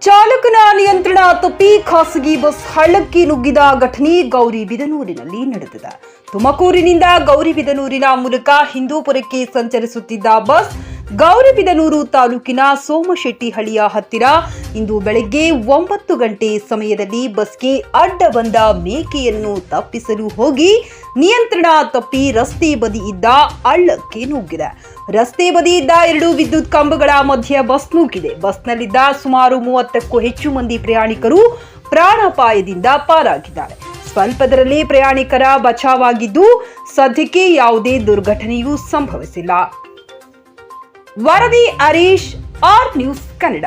ಚಾಲಕನ ನಿಯಂತ್ರಣ ತಪ್ಪಿ ಖಾಸಗಿ ಬಸ್ ಹಳ್ಳಕ್ಕೆ ನುಗ್ಗಿದ ಘಟನೆ ಗೌರಿಬಿದನೂರಿನಲ್ಲಿ ನಡೆದಿದೆ. ತುಮಕೂರಿನಿಂದ ಗೌರಿಬಿದನೂರಿನ ಮೂಲಕ ಹಿಂದೂಪುರಕ್ಕೆ ಸಂಚರಿಸುತ್ತಿದ್ದ ಬಸ್ ಗೌರಿಬಿದನೂರು ತಾಲೂಕಿನ ಸೋಮಶೆಟ್ಟಿಹಳ್ಳಿಯ ಹತ್ತಿರ ಇಂದು ಬೆಳಗ್ಗೆ 9 ಗಂಟೆ ಸಮಯದಲ್ಲಿ ಬಸ್ಗೆ ಅಡ್ಡ ಬಂದ ಮೇಕೆಯನ್ನು ತಪ್ಪಿಸಲು ಹೋಗಿ ನಿಯಂತ್ರಣ ತಪ್ಪಿ ರಸ್ತೆ ಬದಿ ಇದ್ದ ಹಳ್ಳಕ್ಕೆ ನುಗ್ಗಿದೆ. ರಸ್ತೆ ಬದಿ ಇದ್ದ 2 ವಿದ್ಯುತ್ ಕಂಬಗಳ ಮಧ್ಯೆ ಬಸ್ ನುಗ್ಗಿದೆ. ಬಸ್ನಲ್ಲಿದ್ದ ಸುಮಾರು 30ಕ್ಕೂ ಹೆಚ್ಚು ಮಂದಿ ಪ್ರಯಾಣಿಕರು ಪ್ರಾಣಾಪಾಯದಿಂದ ಪಾರಾಗಿದ್ದಾರೆ. ಸ್ವಲ್ಪದರಲ್ಲಿ ಪ್ರಯಾಣಿಕರ ಬಚಾವಾಗಿದ್ದು ಸದ್ಯಕ್ಕೆ ಯಾವುದೇ ದುರ್ಘಟನೆಯೂ ಸಂಭವಿಸಿಲ್ಲ. ವರದಿ ಹರೀಶ್, ಆರ್ ನ್ಯೂಸ್ ಕನ್ನಡ.